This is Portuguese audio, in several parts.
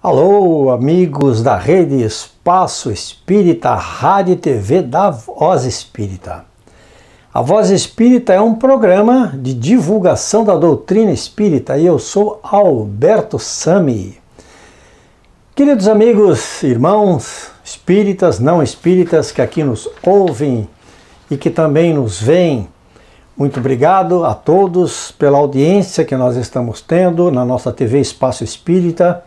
Alô, amigos da Rede Espaço Espírita, Rádio e TV da Voz Espírita. A Voz Espírita é um programa de divulgação da doutrina espírita e eu sou Alberto Sami. Queridos amigos, irmãos espíritas, não espíritas que aqui nos ouvem e que também nos veem, muito obrigado a todos pela audiência que nós estamos tendo na nossa TV Espaço Espírita.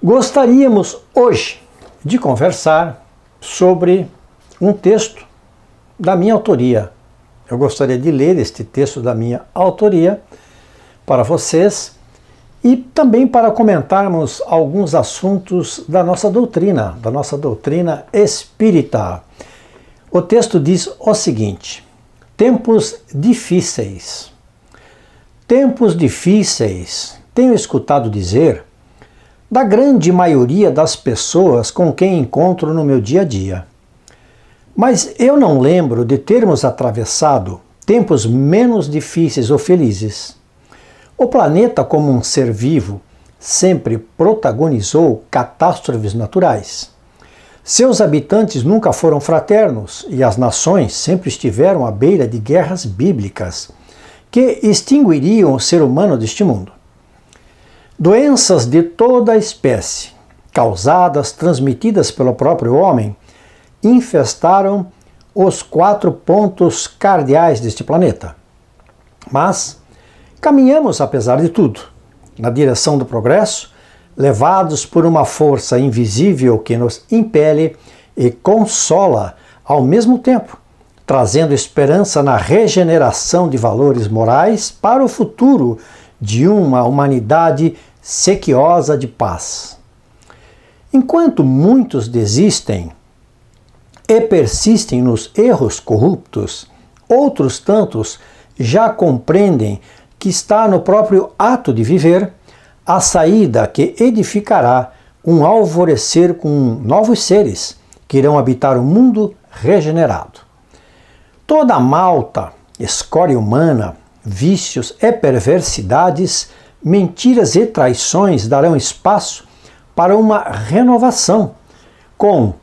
Gostaríamos hoje de conversar sobre um texto da minha autoria. Eu gostaria de ler este texto da minha autoria para vocês e também para comentarmos alguns assuntos da nossa doutrina espírita. O texto diz o seguinte: tempos difíceis. Tempos difíceis, tenho escutado dizer da grande maioria das pessoas com quem encontro no meu dia a dia. Mas eu não lembro de termos atravessado tempos menos difíceis ou felizes. O planeta, como um ser vivo, sempre protagonizou catástrofes naturais. Seus habitantes nunca foram fraternos e as nações sempre estiveram à beira de guerras bíblicas que extinguiriam o ser humano deste mundo. Doenças de toda a espécie, causadas, transmitidas pelo próprio homem, infestaram os 4 pontos cardeais deste planeta. Mas caminhamos, apesar de tudo, na direção do progresso, levados por uma força invisível que nos impele e consola ao mesmo tempo, trazendo esperança na regeneração de valores morais para o futuro de uma humanidade sequiosa de paz. Enquanto muitos desistem e persistem nos erros corruptos, outros tantos já compreendem que está no próprio ato de viver a saída que edificará um alvorecer com novos seres que irão habitar o mundo regenerado. Toda a malta, escória humana, vícios e perversidades, mentiras e traições darão espaço para uma renovação com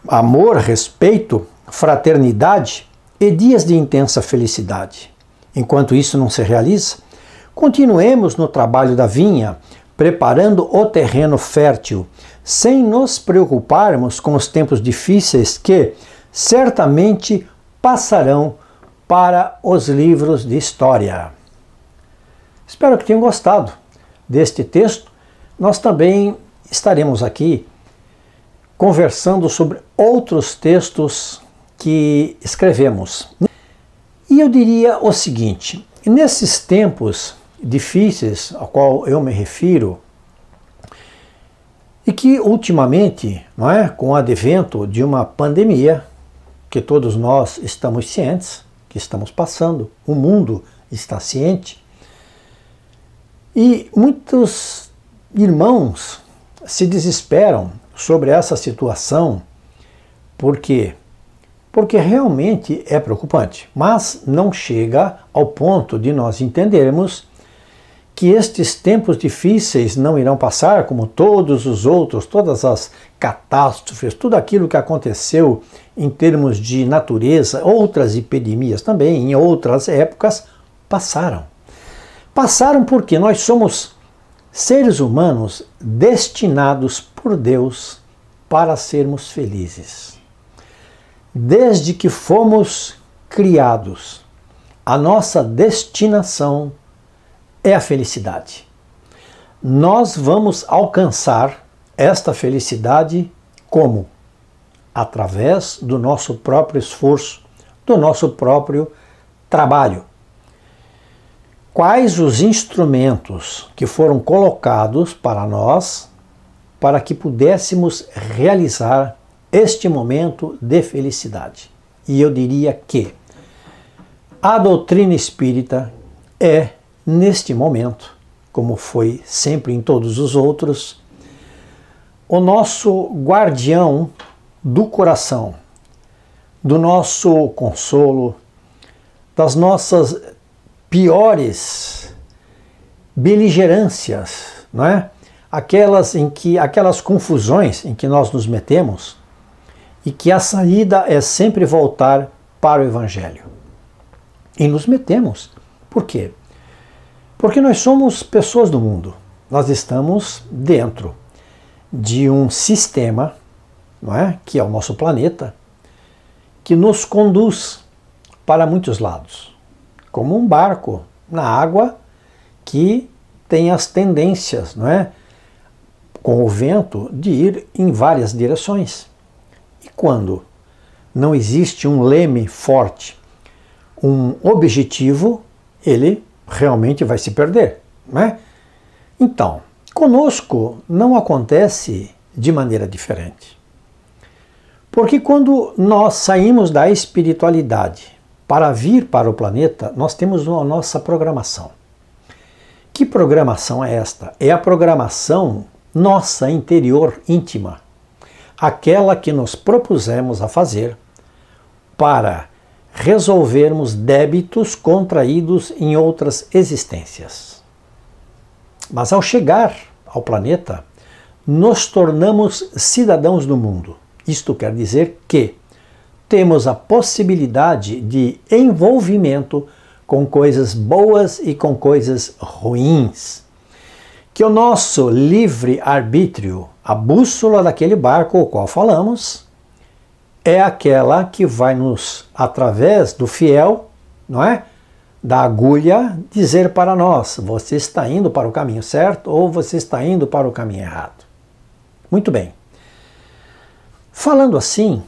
amor, respeito, fraternidade e dias de intensa felicidade. Enquanto isso não se realiza, continuemos no trabalho da vinha, preparando o terreno fértil, sem nos preocuparmos com os tempos difíceis que certamente passarão para os livros de história. Espero que tenham gostado deste texto. Nós também estaremos aqui conversando sobre outros textos que escrevemos. E eu diria o seguinte: nesses tempos difíceis ao qual eu me refiro, e que ultimamente, com o advento de uma pandemia, que todos nós estamos cientes, que estamos passando, o mundo está ciente, e muitos irmãos se desesperam sobre essa situação. Por quê? Porque realmente é preocupante, mas não chega ao ponto de nós entendermos que estes tempos difíceis não irão passar como todos os outros, todas as catástrofes, tudo aquilo que aconteceu em termos de natureza, outras epidemias também, em outras épocas, passaram. Passaram porque nós somos seres humanos destinados por Deus para sermos felizes. Desde que fomos criados, a nossa destinação é a felicidade. Nós vamos alcançar esta felicidade como? Através do nosso próprio esforço, do nosso próprio trabalho. Quais os instrumentos que foram colocados para nós para que pudéssemos realizar este momento de felicidade? E eu diria que a doutrina espírita é, neste momento, como foi sempre em todos os outros, o nosso guardião do coração, do nosso consolo, das nossas piores beligerâncias, não é? aquelas confusões em que nós nos metemos e que a saída é sempre voltar para o Evangelho. E nos metemos. Por quê? Porque nós somos pessoas do mundo. Nós estamos dentro de um sistema, não é? Que é o nosso planeta, que nos conduz para muitos lados, como um barco na água que tem as tendências, não é? Com o vento, de ir em várias direções. E quando não existe um leme forte, um objetivo, ele realmente vai se perder, não é? Então, conosco não acontece de maneira diferente. Porque quando nós saímos da espiritualidade para vir para o planeta, nós temos a nossa programação. Que programação é esta? É a programação nossa interior íntima, aquela que nos propusemos a fazer para resolvermos débitos contraídos em outras existências. Mas ao chegar ao planeta, nos tornamos cidadãos do mundo. Isto quer dizer que temos a possibilidade de envolvimento com coisas boas e com coisas ruins. Que o nosso livre-arbítrio, a bússola daquele barco ao qual falamos, é aquela que vai nos, através do fiel, não é? Da agulha, dizer para nós, você está indo para o caminho certo ou você está indo para o caminho errado. Muito bem. Falando assim,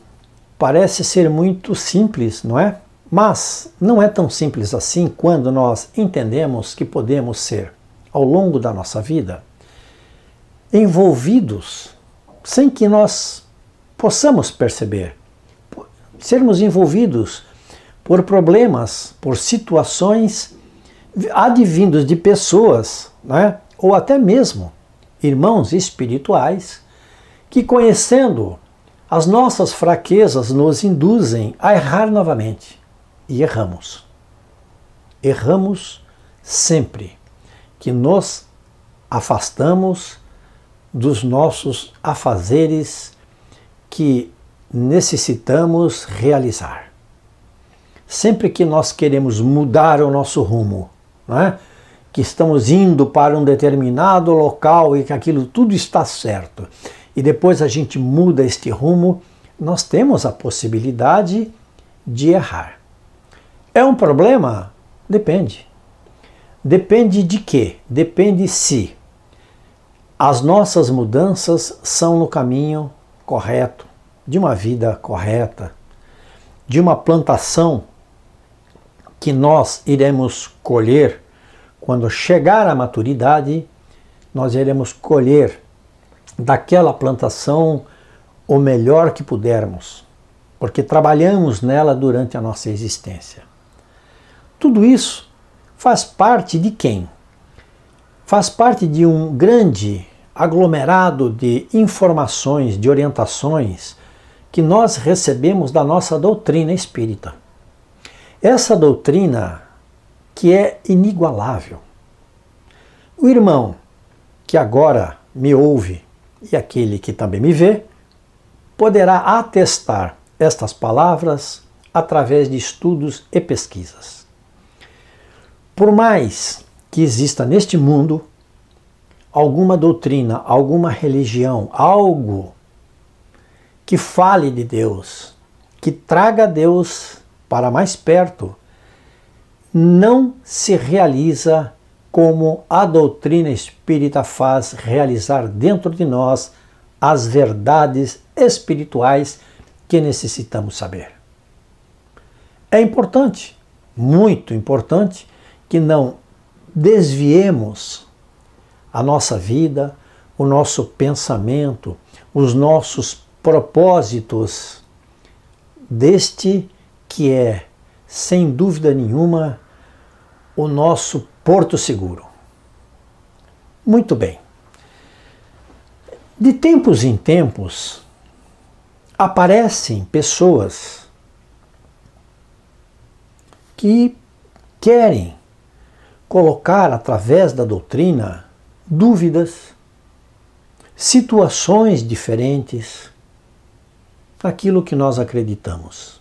parece ser muito simples, não é? Mas não é tão simples assim quando nós entendemos que podemos ser, ao longo da nossa vida, envolvidos sem que nós possamos perceber, sermos envolvidos por problemas, por situações advindos de pessoas, né? Ou até mesmo irmãos espirituais que, conhecendo as nossas fraquezas, nos induzem a errar novamente. E erramos. Erramos sempre que nos afastamos dos nossos afazeres que necessitamos realizar. Sempre que nós queremos mudar o nosso rumo, não é? Que estamos indo para um determinado local e que aquilo tudo está certo, e depois a gente muda este rumo, nós temos a possibilidade de errar. É um problema? Depende. Depende de quê? Depende se as nossas mudanças são no caminho correto, de uma vida correta, de uma plantação que nós iremos colher quando chegar à maturidade, nós iremos colher daquela plantação o melhor que pudermos, porque trabalhamos nela durante a nossa existência. Tudo isso faz parte de quem? Faz parte de um grande aglomerado de informações, de orientações que nós recebemos da nossa doutrina espírita. Essa doutrina que é inigualável. O irmão que agora me ouve e aquele que também me vê, poderá atestar estas palavras através de estudos e pesquisas. Por mais que exista neste mundo alguma doutrina, alguma religião, algo que fale de Deus, que traga Deus para mais perto, não se realiza como a doutrina espírita faz realizar dentro de nós as verdades espirituais que necessitamos saber. É importante, muito importante, que não desviemos a nossa vida, o nosso pensamento, os nossos propósitos deste que é, sem dúvida nenhuma, o nosso porto seguro. Muito bem. De tempos em tempos, aparecem pessoas que querem colocar através da doutrina dúvidas, situações diferentes naquilo que nós acreditamos.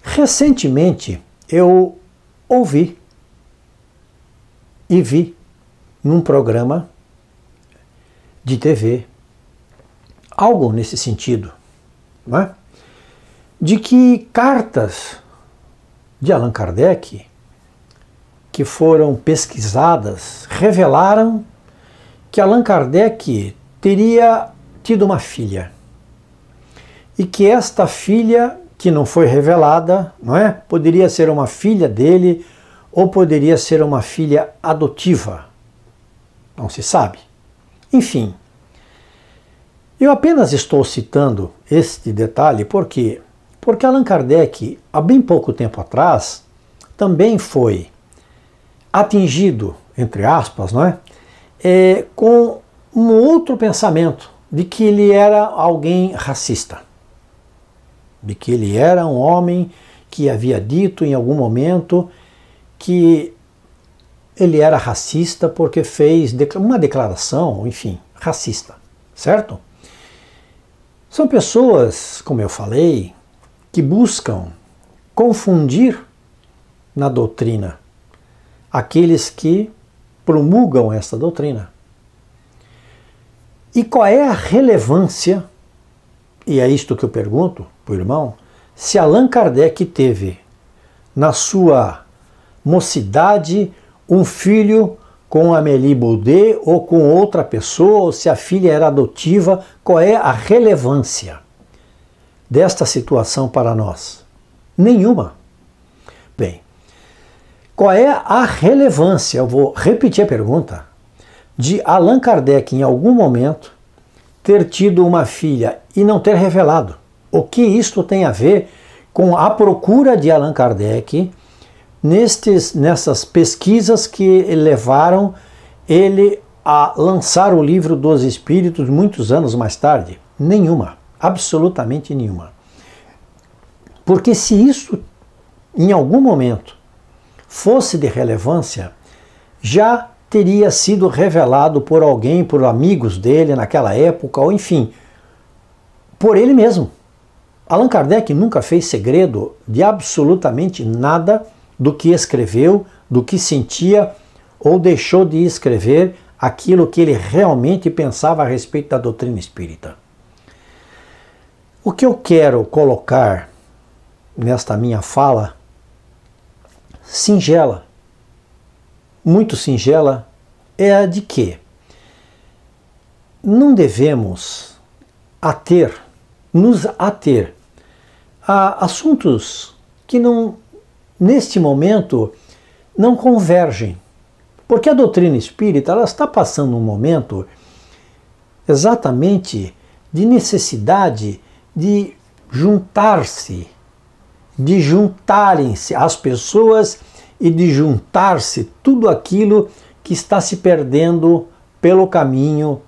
Recentemente eu ouvi e vi num programa de TV algo nesse sentido, não é? De que cartas de Allan Kardec que foram pesquisadas revelaram que Allan Kardec teria tido uma filha e que esta filha, que não foi revelada, não é? Poderia ser uma filha dele ou poderia ser uma filha adotiva. Não se sabe. Enfim, eu apenas estou citando este detalhe porque Allan Kardec, há bem pouco tempo atrás, também foi atingido, entre aspas, não é? Com um outro pensamento de que ele era alguém racista, de que ele era um homem que havia dito em algum momento que ele era racista porque fez uma declaração, enfim, racista, certo? São pessoas, como eu falei, que buscam confundir na doutrina aqueles que promulgam essa doutrina. E qual é a relevância, e é isto que eu pergunto para o irmão, se Allan Kardec teve na sua mocidade um filho com Amélie Baudet ou com outra pessoa, ou se a filha era adotiva, qual é a relevância desta situação para nós? Nenhuma. Bem, qual é a relevância, eu vou repetir a pergunta, de Allan Kardec em algum momento ter tido uma filha e não ter revelado? O que isto tem a ver com a procura de Allan Kardec nessas pesquisas que levaram ele a lançar o Livro dos Espíritos muitos anos mais tarde? Nenhuma, absolutamente nenhuma. Porque se isso em algum momento fosse de relevância, já teria sido revelado por alguém, por amigos dele naquela época, ou enfim, por ele mesmo. Allan Kardec nunca fez segredo de absolutamente nada do que escreveu, do que sentia ou deixou de escrever aquilo que ele realmente pensava a respeito da doutrina espírita. O que eu quero colocar nesta minha fala, singela, muito singela, é a de que não devemos nos ater a assuntos que não, neste momento, não convergem. Porque a doutrina espírita ela está passando um momento exatamente de necessidade de juntarem-se as pessoas e de juntar-se tudo aquilo que está se perdendo pelo caminho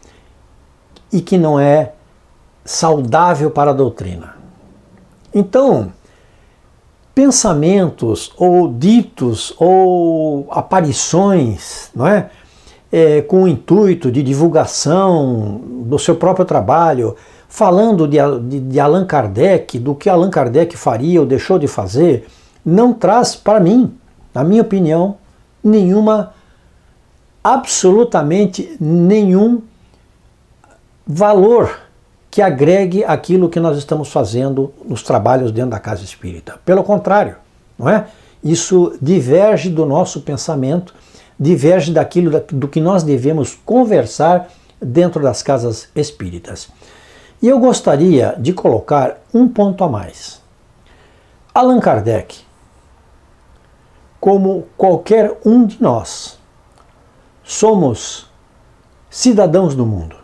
e que não é saudável para a doutrina. Então, pensamentos ou ditos ou aparições, não é? Com o intuito de divulgação do seu próprio trabalho, falando de Allan Kardec, do que Allan Kardec faria ou deixou de fazer, não traz para mim, na minha opinião, absolutamente nenhum valor que agregue aquilo que nós estamos fazendo nos trabalhos dentro da casa espírita. Pelo contrário, não é? Isso diverge do nosso pensamento, diverge do que nós devemos conversar dentro das casas espíritas. E eu gostaria de colocar um ponto a mais. Allan Kardec, como qualquer um de nós, somos cidadãos do mundo.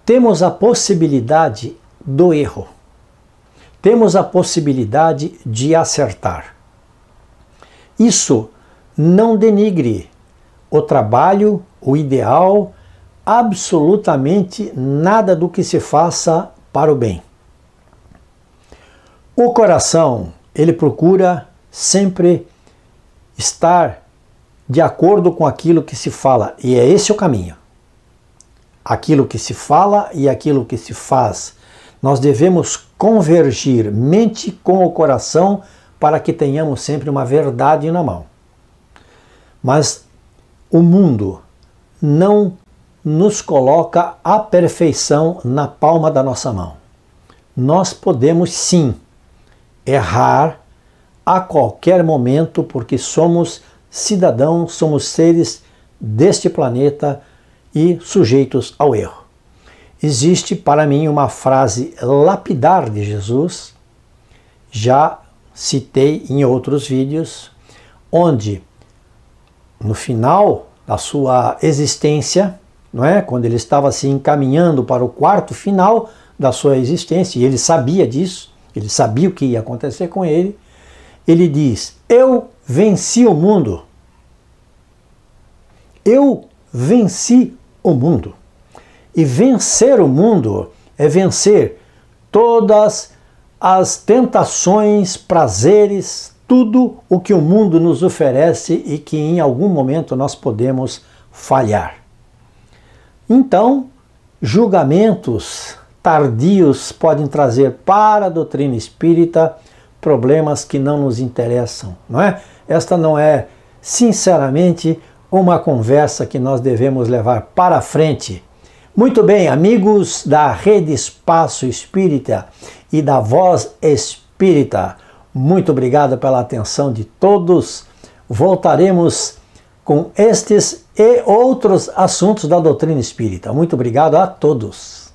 Temos a possibilidade do erro. Temos a possibilidade de acertar. Isso não denigre o trabalho, o ideal, absolutamente nada do que se faça para o bem. O coração, ele procura sempre estar de acordo com aquilo que se fala, e é esse o caminho. aquilo que se fala e aquilo que se faz. Nós devemos convergir mente com o coração para que tenhamos sempre uma verdade na mão. Mas o mundo não nos coloca a perfeição na palma da nossa mão. Nós podemos sim errar a qualquer momento, porque somos cidadãos, somos seres deste planeta e sujeitos ao erro. Existe para mim uma frase lapidar de Jesus, já citei em outros vídeos, onde no final da sua existência, não é? Quando ele estava se encaminhando para o quarto final da sua existência, e ele sabia disso, ele sabia o que ia acontecer com ele, ele diz: eu venci o mundo. Eu venci o mundo. E vencer o mundo é vencer todas as tentações, prazeres, tudo o que o mundo nos oferece e que em algum momento nós podemos falhar. Então, julgamentos tardios podem trazer para a doutrina espírita problemas que não nos interessam, não é? Esta não é, sinceramente, uma conversa que nós devemos levar para frente. Muito bem, amigos da Rede Espaço Espírita e da Voz Espírita, muito obrigado pela atenção de todos. Voltaremos com estes e outros assuntos da doutrina espírita. Muito obrigado a todos.